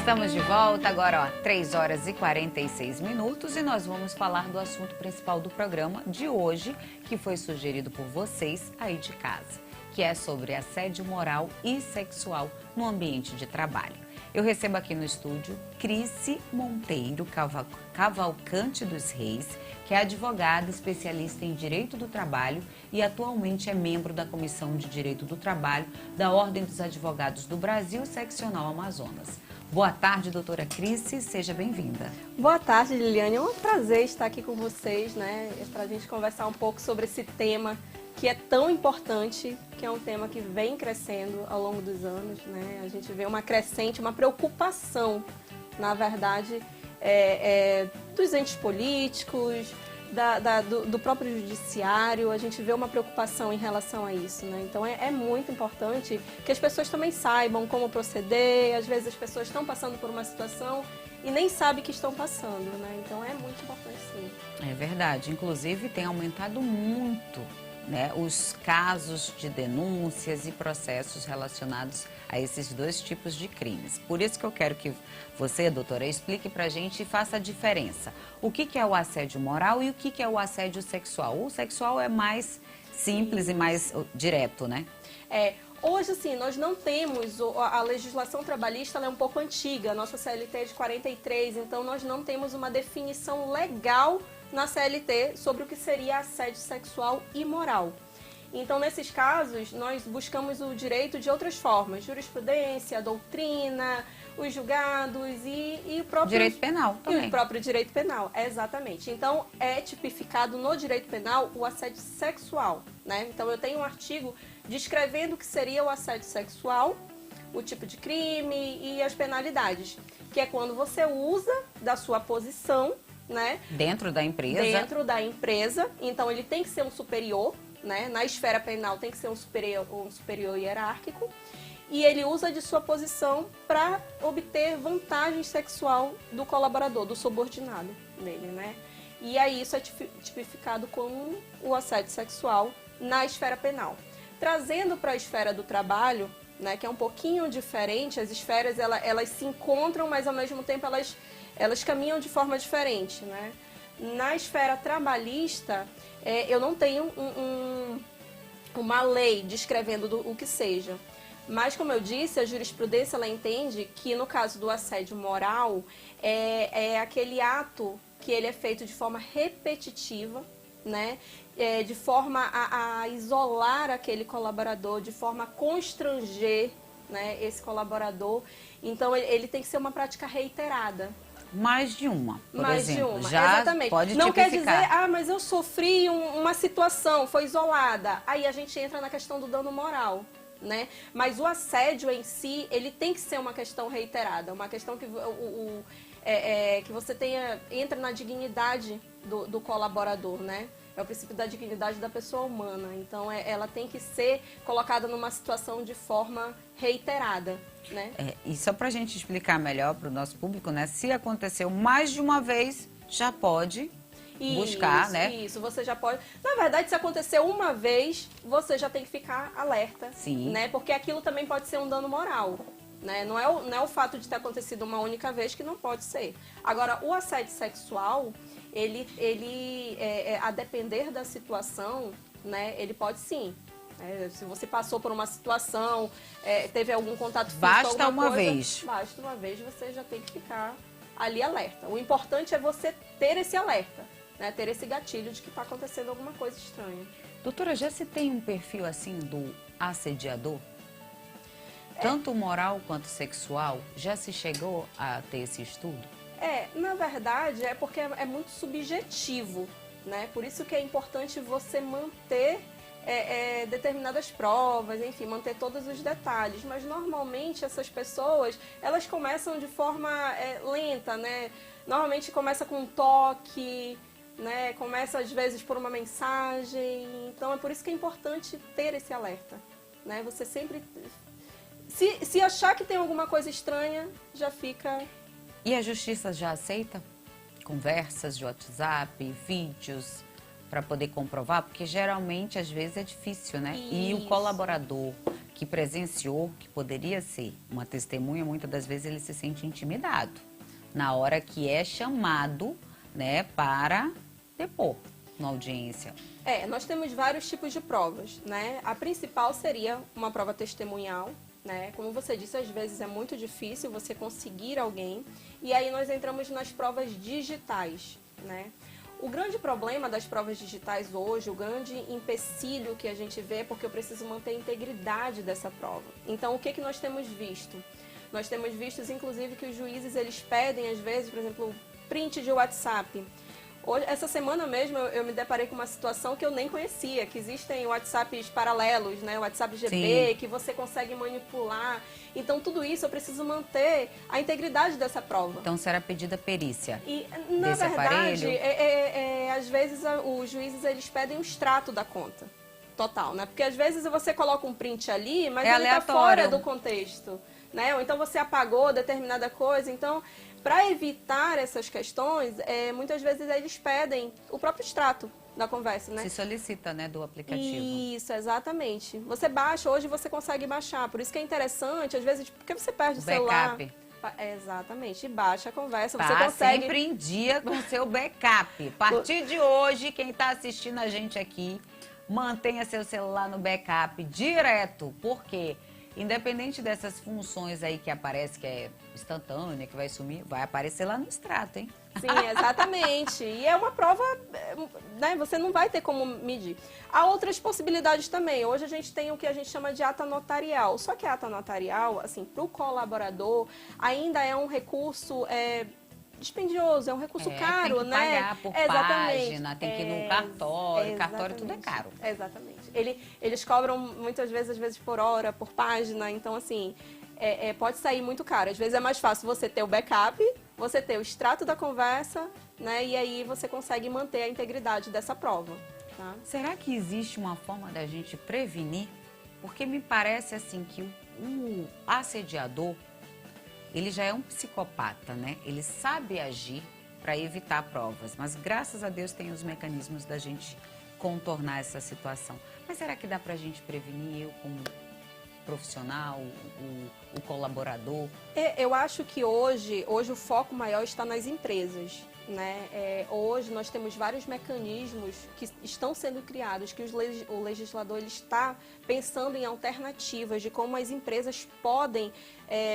Estamos de volta agora, ó, 3 horas e 46 minutos e nós vamos falar do assunto principal do programa de hoje, que foi sugerido por vocês aí de casa, que é sobre assédio moral e sexual no ambiente de trabalho. Eu recebo aqui no estúdio Crice Monteiro Cavalcante dos Reis, que é advogada especialista em Direito do Trabalho e atualmente é membro da Comissão de Direito do Trabalho da Ordem dos Advogados do Brasil, Seccional Amazonas. Boa tarde, doutora Crice, seja bem-vinda. Boa tarde, Liliane. É um prazer estar aqui com vocês, né? Para a gente conversar um pouco sobre esse tema que é tão importante, que é um tema que vem crescendo ao longo dos anos, né? A gente vê uma crescente, uma preocupação, na verdade, dos entes políticos, do próprio judiciário. A gente vê uma preocupação em relação a isso, né? Então é muito importante que as pessoas também saibam como proceder. Às vezes as pessoas estão passando por uma situação e nem sabem que estão passando, né? Então é muito importante, sim. É verdade, inclusive tem aumentado muito, né, os casos de denúncias e processos relacionados a esses dois tipos de crimes. Por isso que eu quero que você, doutora, explique pra gente e faça a diferença. O que é o assédio moral e o que é o assédio sexual? O sexual é mais simples e mais direto, né? Hoje, assim, nós não temos, a legislação trabalhista ela é um pouco antiga, a nossa CLT é de 43, então nós não temos uma definição legal na CLT sobre o que seria assédio sexual e moral. Então, nesses casos, nós buscamos o direito de outras formas, jurisprudência, doutrina, os julgados e o próprio... Direito penal também. E o próprio direito penal, exatamente. Então, é tipificado no direito penal o assédio sexual, né? Então, eu tenho um artigo descrevendo o que seria o assédio sexual, o tipo de crime e as penalidades, que é quando você usa da sua posição, né? Dentro da empresa. Dentro da empresa. Então, ele tem que ser um superior, né? Na esfera penal tem que ser um superior hierárquico. E ele usa de sua posição para obter vantagem sexual do colaborador, do subordinado dele, né? E aí isso é tipificado como o assédio sexual na esfera penal. Trazendo para a esfera do trabalho, né, que é um pouquinho diferente, as esferas elas se encontram, mas ao mesmo tempo elas caminham de forma diferente, né? Na esfera trabalhista, eu não tenho uma lei descrevendo o que seja. Mas, como eu disse, a jurisprudência ela entende que, no caso do assédio moral, é aquele ato que ele é feito de forma repetitiva, né? De forma a isolar aquele colaborador, de forma a constranger, né, esse colaborador. Então, ele tem que ser uma prática reiterada. Mais de uma, por exemplo. Mais de uma, já exatamente. pode não tipificar. Quer dizer, mas eu sofri uma situação, foi isolada. Aí a gente entra na questão do dano moral, né? Mas o assédio em si, ele tem que ser uma questão reiterada, uma questão que, que você entra na dignidade do colaborador, né? É o princípio da dignidade da pessoa humana. Então, ela tem que ser colocada numa situação de forma reiterada, né? E só para a gente explicar melhor para o nosso público, né? Se aconteceu mais de uma vez, já pode buscar, né? Isso, você já pode... Na verdade, se aconteceu uma vez, você já tem que ficar alerta. Sim. Né? Porque aquilo também pode ser um dano moral. Né? Não é o fato de ter acontecido uma única vez que não pode ser. Agora, o assédio sexual, a depender da situação, né, ele pode sim. Se você passou por uma situação, teve algum contato físico, basta alguma uma coisa, vez. Basta uma vez, você já tem que ficar ali alerta. O importante é você ter esse alerta, né, ter esse gatilho de que está acontecendo alguma coisa estranha. Doutora, já se tem um perfil assim do assediador? Tanto moral quanto sexual? Já se chegou a ter esse estudo? Na verdade, é porque é muito subjetivo, né? Por isso que é importante você manter determinadas provas, enfim, manter todos os detalhes. Mas, normalmente, essas pessoas, elas começam de forma lenta, né? Normalmente, começa com um toque, né? Começa, às vezes, por uma mensagem. Então, é por isso que é importante ter esse alerta, né? Você sempre... Se achar que tem alguma coisa estranha, já fica... E a justiça já aceita conversas de WhatsApp, vídeos, para poder comprovar? Porque geralmente, às vezes, é difícil, né? Isso. E o colaborador que presenciou, que poderia ser uma testemunha, muitas das vezes ele se sente intimidado na hora que é chamado, né, para depor na audiência. Nós temos vários tipos de provas, né? A principal seria uma prova testemunhal, né? Como você disse, às vezes é muito difícil você conseguir alguém. E aí nós entramos nas provas digitais, né? O grande problema das provas digitais hoje, o grande empecilho que a gente vê é porque eu preciso manter a integridade dessa prova. Então, o que nós temos visto? Nós temos visto, inclusive, que os juízes, eles pedem, às vezes, por exemplo, print de WhatsApp. Hoje, essa semana mesmo eu me deparei com uma situação que eu nem conhecia, que existem WhatsApps paralelos, né? WhatsApp GB, sim, que você consegue manipular. Então, tudo isso eu preciso manter a integridade dessa prova. Então, será pedida perícia e, na desse verdade, aparelho? Às vezes os juízes eles pedem o extrato da conta total, né? Porque às vezes você coloca um print ali, mas ele está fora do contexto, né? Ou então você apagou determinada coisa, então... Para evitar essas questões, muitas vezes eles pedem o próprio extrato da conversa, né? Se solicita, né, do aplicativo. Isso, exatamente. Você baixa, hoje você consegue baixar. Por isso que é interessante, às vezes, porque você perde o celular. Backup. Exatamente, e baixa a conversa, tá, você consegue... sempre em dia com o seu backup. A partir de hoje, quem está assistindo a gente aqui, mantenha seu celular no backup direto. Por quê? Independente dessas funções aí que aparece, que é instantânea, que vai sumir, vai aparecer lá no extrato, hein? Sim, exatamente. E é uma prova, né, você não vai ter como medir. Há outras possibilidades também. Hoje a gente tem o que a gente chama de ata notarial. Só que a ata notarial, assim, para o colaborador, ainda é um recurso... dispendioso, é um recurso caro, tem que né? pagar por página, tem que ir no cartório, cartório tudo é caro. Exatamente. Eles cobram muitas vezes, às vezes por hora, por página, então assim, pode sair muito caro. Às vezes é mais fácil você ter o backup, você ter o extrato da conversa, né? E aí você consegue manter a integridade dessa prova. Tá? Será que existe uma forma da gente prevenir? Porque me parece assim que o assediador, ele já é um psicopata, né? Ele sabe agir para evitar provas, mas graças a Deus tem os mecanismos da gente contornar essa situação. Mas será que dá para a gente prevenir, eu como profissional, o colaborador? Eu acho que hoje o foco maior está nas empresas, né? Hoje nós temos vários mecanismos que estão sendo criados, que o legislador ele está pensando em alternativas de como as empresas podem,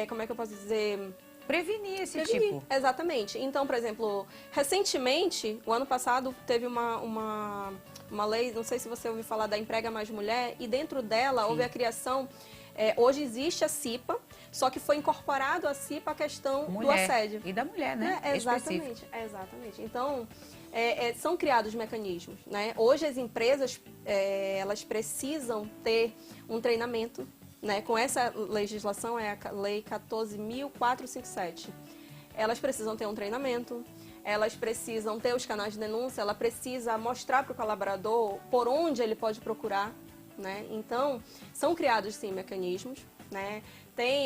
como é que eu posso dizer... Prevenir esse tipo. Exatamente. Então, por exemplo, recentemente, o ano passado, teve uma lei, não sei se você ouviu falar da Emprega Mais Mulher, e dentro dela houve a criação... hoje existe a CIPA, só que foi incorporado à CIPA a questão do assédio. E da mulher, né? Exatamente, exatamente. Então, são criados mecanismos, né? Hoje as empresas, elas precisam ter um treinamento, né? Com essa legislação, é a Lei 14.457. Elas precisam ter um treinamento, elas precisam ter os canais de denúncia, ela precisa mostrar para o colaborador por onde ele pode procurar, né? Então, são criados, sim, mecanismos, né?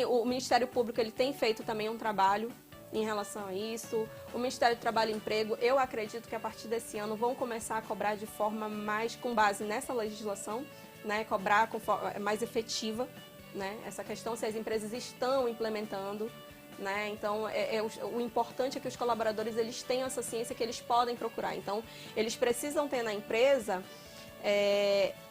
O Ministério Público ele tem feito também um trabalho em relação a isso. O Ministério do Trabalho e Emprego, eu acredito que a partir desse ano vão começar a cobrar de forma mais com base nessa legislação, né? Cobrar com forma mais efetiva, né? Essa questão, se as empresas estão implementando, né? Então, o importante é que os colaboradores eles tenham essa ciência que eles podem procurar. Então, eles precisam ter na empresa...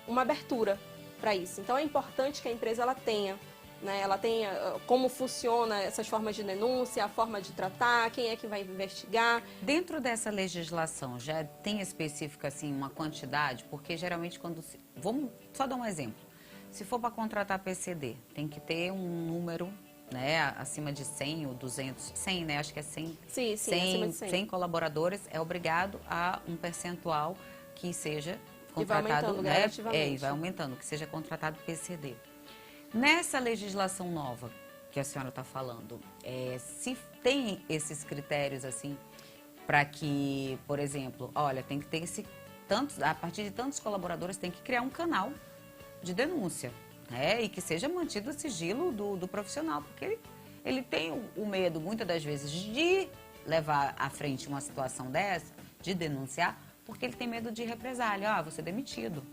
uma abertura para isso. Então, é importante que a empresa ela tenha, né? Ela tenha como funciona essas formas de denúncia, a forma de tratar, quem é que vai investigar. Dentro dessa legislação, já tem específica assim, uma quantidade? Porque geralmente quando... Vamos só dar um exemplo. Se for para contratar PCD, tem que ter um número, né, acima de 100 ou 200, 100, né? Acho que é 100. Sim, 100, 100 colaboradores, é obrigado a um percentual que seja... contratado, e vai aumentando, né? E vai aumentando, que seja contratado PCD. Nessa legislação nova que a senhora está falando, se tem esses critérios assim, para que, por exemplo, olha, tem que ter a partir de tantos colaboradores, tem que criar um canal de denúncia, né? E que seja mantido o sigilo do profissional, porque ele tem o medo, muitas das vezes, de levar à frente uma situação dessa, de denunciar, porque ele tem medo de represália, vou ser demitido.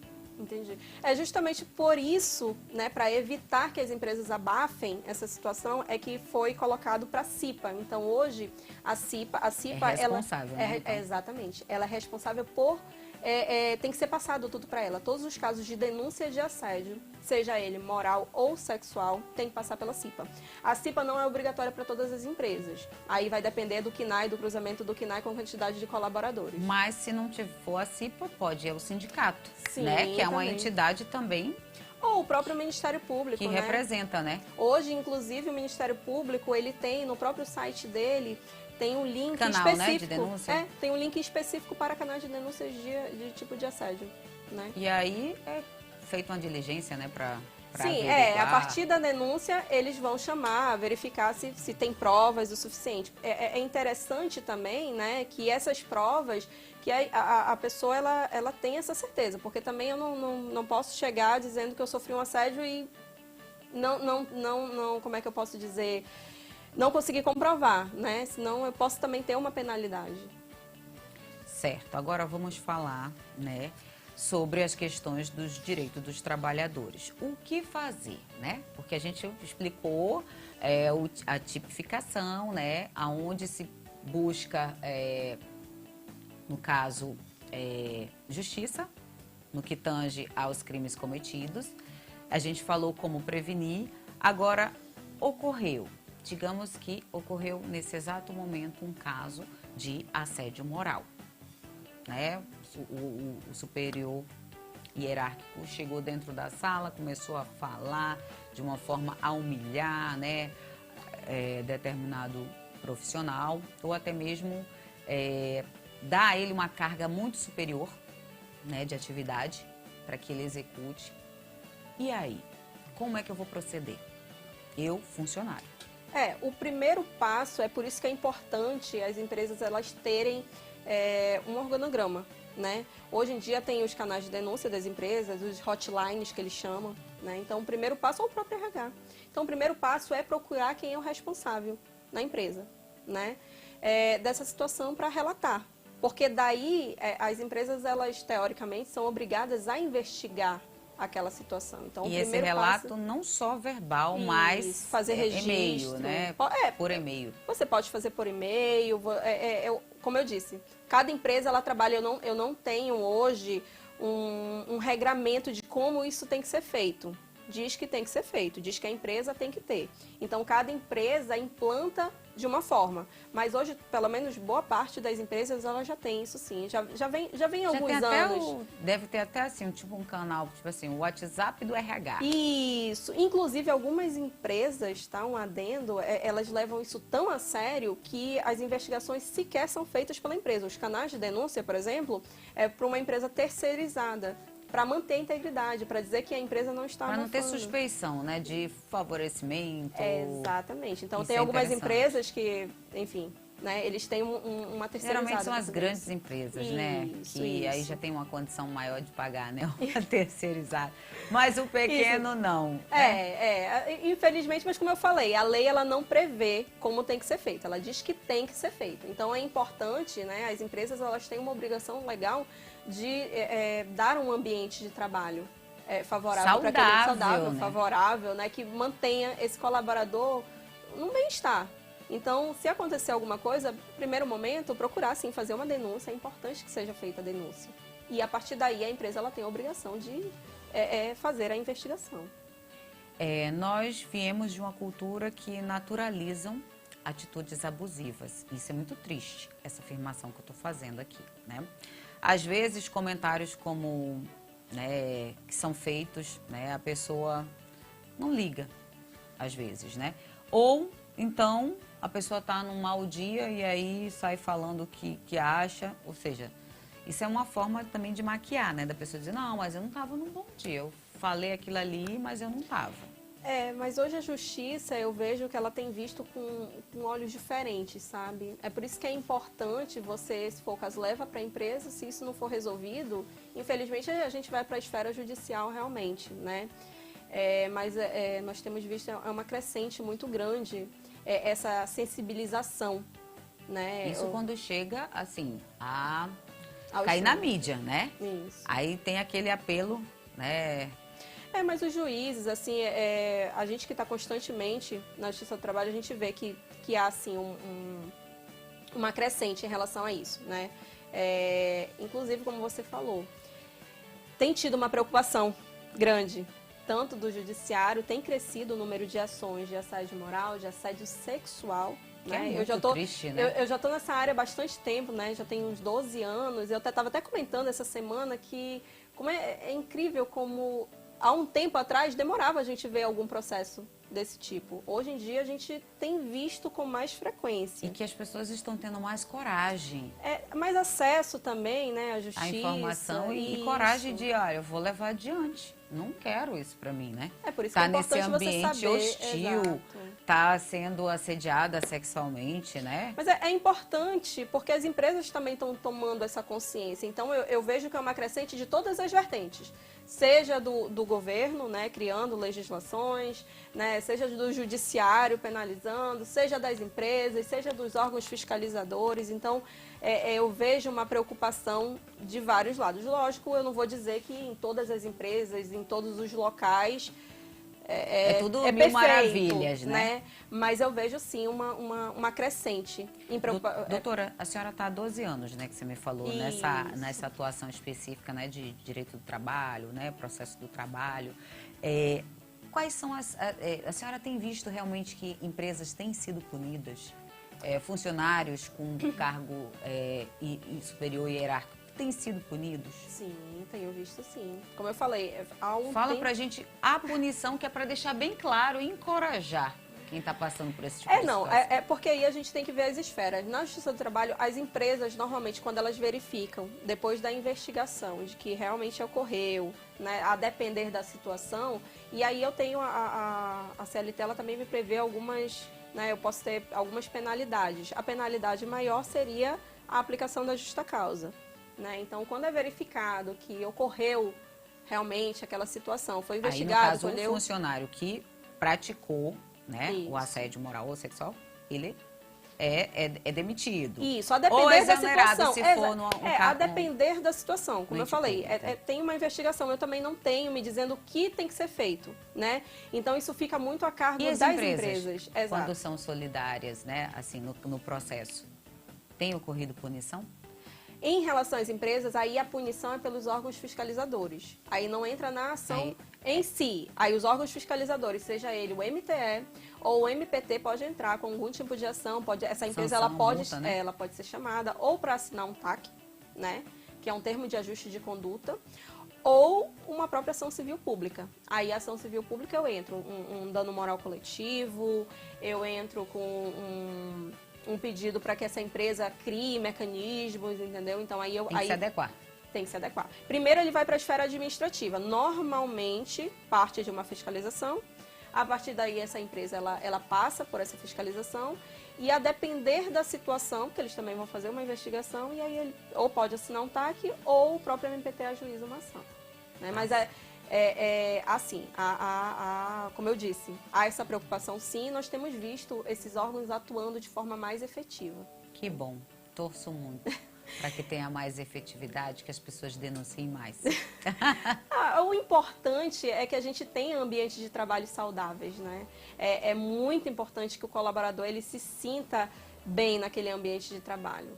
Entendi. É justamente por isso, né, para evitar que as empresas abafem essa situação, é que foi colocado para a CIPA. Então, hoje, a CIPA é responsável, né, então. exatamente, ela é responsável por tem que ser passado tudo para ela. Todos os casos de denúncia de assédio, seja ele moral ou sexual, tem que passar pela CIPA. A CIPA não é obrigatória para todas as empresas. Aí vai depender do CNAE, do cruzamento do CNAE com a quantidade de colaboradores. Mas se não for a CIPA, pode ir ao sindicato, Sim, né? Que é uma também. entidade também Ou o próprio Ministério Público, que né? representa, né? Hoje, inclusive, o Ministério Público, ele tem no próprio site dele, tem um link Canal, específico. né, de denúncia? Tem um link específico para canais de denúncias de tipo de assédio, né? E aí é feita uma diligência, né, para Sim, averiguar. a partir da denúncia, eles vão chamar, verificar se tem provas o suficiente. É interessante também, né, que essas provas, que a pessoa, ela tem essa certeza, porque também eu não posso chegar dizendo que eu sofri um assédio e não, como é que eu posso dizer, não conseguir comprovar, né, senão eu posso também ter uma penalidade. Certo, agora vamos falar, né, sobre as questões dos direitos dos trabalhadores. O que fazer, né? Porque a gente explicou a tipificação, né? Aonde se busca, no caso, justiça, no que tange aos crimes cometidos. A gente falou como prevenir. Agora, digamos que ocorreu nesse exato momento um caso de assédio moral, né? O superior hierárquico chegou dentro da sala, começou a falar de uma forma a humilhar, né, determinado profissional, ou até mesmo dar a ele uma carga muito superior, né, de atividade para que ele execute. E aí, como é que eu vou proceder? Eu, funcionário. O primeiro passo, é por isso que é importante as empresas elas terem um organograma, né? Hoje em dia tem os canais de denúncia das empresas, os hotlines que eles chamam, né? Então o primeiro passo é o próprio RH. Então o primeiro passo é procurar quem é o responsável na empresa, né? Dessa situação para relatar. Porque daí as empresas, elas teoricamente são obrigadas a investigar aquela situação. Então, e esse relato não só verbal, mas fazer registro, e-mail, né? Por e-mail. Você pode fazer por e-mail, como eu disse, cada empresa ela trabalha, eu não tenho hoje um regramento de como isso tem que ser feito. Diz que tem que ser feito, diz que a empresa tem que ter. Então, cada empresa implanta de uma forma. Mas hoje, pelo menos, boa parte das empresas, ela já tem isso sim. Já vem há alguns anos. Deve ter até assim, tipo um canal, tipo assim, o WhatsApp do RH. Isso. Inclusive, algumas empresas, tá, um adendo, elas levam isso tão a sério que as investigações sequer são feitas pela empresa. Os canais de denúncia, por exemplo, é para uma empresa terceirizada, para manter a integridade, para dizer que a empresa não está abafando. Para não ter suspeição, né, de favorecimento. Exatamente. Então, tem algumas empresas que, enfim, né, eles têm uma terceirizada. Geralmente são as grandes empresas, né, que aí já tem uma condição maior de pagar, né, uma terceirizada. Mas o pequeno não. Infelizmente, mas como eu falei, a lei ela não prevê como tem que ser feito. Ela diz que tem que ser feito. Então, é importante, né, as empresas elas têm uma obrigação legal de dar um ambiente de trabalho favorável, saudável, né? Favorável, né, que mantenha esse colaborador no bem-estar. Então, se acontecer alguma coisa, no primeiro momento, procurar sim fazer uma denúncia, é importante que seja feita a denúncia. E a partir daí a empresa ela tem a obrigação de fazer a investigação. Nós viemos de uma cultura que naturalizam atitudes abusivas. Isso é muito triste, essa afirmação que eu estou fazendo aqui, né? Às vezes, comentários como, né, que são feitos, né, a pessoa não liga, às vezes, né? Ou, então, a pessoa está num mau dia e aí sai falando o que acha, ou seja, isso é uma forma também de maquiar, né? Da pessoa dizer, não, mas eu não estava num bom dia, eu falei aquilo ali, mas eu não estava. Mas hoje a justiça, eu vejo que ela tem visto com olhos diferentes, sabe? É por isso que é importante você, se for o caso, leva para a empresa. Se isso não for resolvido, infelizmente a gente vai para a esfera judicial realmente, né? Mas nós temos visto uma crescente muito grande, essa sensibilização, né? Isso quando chega, assim, a cair na mídia, né? Isso. Aí tem aquele apelo, né? Mas os juízes, assim, a gente que está constantemente na Justiça do Trabalho, a gente vê que há, assim, uma crescente em relação a isso, né? Inclusive, como você falou, tem tido uma preocupação grande, tanto do judiciário, tem crescido o número de ações de assédio moral, de assédio sexual, né? É muito triste, né? Eu já estou nessa área há bastante tempo, né? Já tenho uns 12 anos. Eu estava até comentando essa semana que como é incrível como há um tempo atrás demorava a gente ver algum processo desse tipo. Hoje em dia a gente tem visto com mais frequência. E que as pessoas estão tendo mais coragem. Mais acesso também, né, à justiça. A informação e coragem de, olha, eu vou levar adiante. Não quero isso pra mim, né? Por isso tá que é importante nesse ambiente você saber, hostil, exato. tá sendo assediada sexualmente, né? Mas é importante porque as empresas também estão tomando essa consciência. Então eu vejo que é uma crescente de todas as vertentes. Seja do governo, né, criando legislações, né, seja do judiciário penalizando, seja das empresas, seja dos órgãos fiscalizadores. Então, eu vejo uma preocupação de vários lados. Lógico, eu não vou dizer que em todas as empresas, em todos os locais, tudo mil perfeito, maravilhas, né? Mas eu vejo, sim, uma crescente em preocupação. Doutora, a senhora está há 12 anos, né, que você me falou, nessa atuação específica, né, de direito do trabalho, né, processo do trabalho. Quais são a senhora tem visto realmente que empresas têm sido punidas? Funcionários com cargo superior e hierárquico têm sido punidos? Sim, tenho visto sim. Como eu falei, há um Fala tempo... pra gente a punição, que é para deixar bem claro e encorajar quem está passando por esse tipo de situação. Porque aí a gente tem que ver as esferas. Na Justiça do Trabalho, as empresas, normalmente, quando elas verificam, depois da investigação, de que realmente ocorreu, né, a depender da situação, e aí eu tenho a CLT, ela também me prevê algumas, né, eu posso ter algumas penalidades. A penalidade maior seria a aplicação da justa causa. Né? Então, quando é verificado que ocorreu realmente aquela situação, foi investigado... Aí, no caso, o funcionário que praticou, né, o assédio moral ou sexual, ele é demitido. Isso, a depender da situação. Se for a depender da situação, como eu falei. Tem. Tem uma investigação, eu também não tenho me dizendo o que tem que ser feito, né? Então, isso fica muito a cargo das empresas. Quando são solidárias, né, assim, no processo, tem ocorrido punição? Em relação às empresas, aí a punição é pelos órgãos fiscalizadores. Aí não entra na ação em si. Aí os órgãos fiscalizadores, seja ele o MTE ou o MPT, pode entrar com algum tipo de ação. Essa empresa ela pode ser chamada ou para assinar um TAC, né, que é um termo de ajuste de conduta, ou uma própria ação civil pública. Aí a ação civil pública eu entro um dano moral coletivo, eu entro com um pedido para que essa empresa crie mecanismos, entendeu? Então aí tem que se adequar. Tem que se adequar. Primeiro ele vai para a esfera administrativa. Normalmente parte de uma fiscalização. A partir daí essa empresa ela passa por essa fiscalização e a depender da situação, porque eles também vão fazer uma investigação e aí ele ou pode assinar um TAC ou o próprio MPT ajuiza uma ação. Né? Mas assim, como eu disse, há essa preocupação sim, nós temos visto esses órgãos atuando de forma mais efetiva. Que bom, torço muito para que tenha mais efetividade, que as pessoas denunciem mais. O importante é que a gente tenha ambientes de trabalho saudáveis, né? É muito importante que o colaborador ele se sinta bem naquele ambiente de trabalho.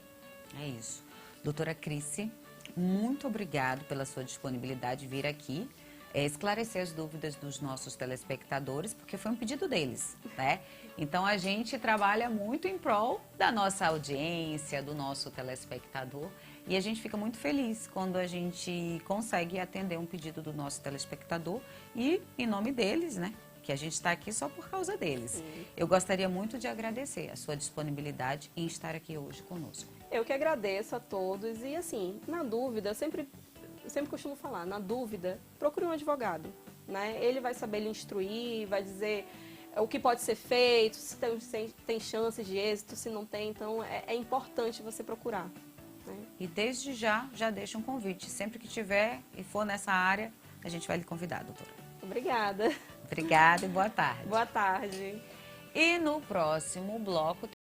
É isso. Doutora Crice, muito obrigado pela sua disponibilidade de vir aqui. Esclarecer as dúvidas dos nossos telespectadores, porque foi um pedido deles, né? Então, a gente trabalha muito em prol da nossa audiência, do nosso telespectador, e a gente fica muito feliz quando a gente consegue atender um pedido do nosso telespectador e em nome deles, né? Que a gente está aqui só por causa deles. Sim. Eu gostaria muito de agradecer a sua disponibilidade em estar aqui hoje conosco. Eu que agradeço a todos e, assim, na dúvida, eu sempre costumo falar, na dúvida, procure um advogado, né? Ele vai saber lhe instruir, vai dizer o que pode ser feito, se tem chances de êxito, se não tem. Então, é importante você procurar. Né? E desde já deixa um convite. Sempre que tiver e for nessa área, a gente vai lhe convidar, doutora. Obrigada. Obrigada e boa tarde. Boa tarde. E no próximo bloco...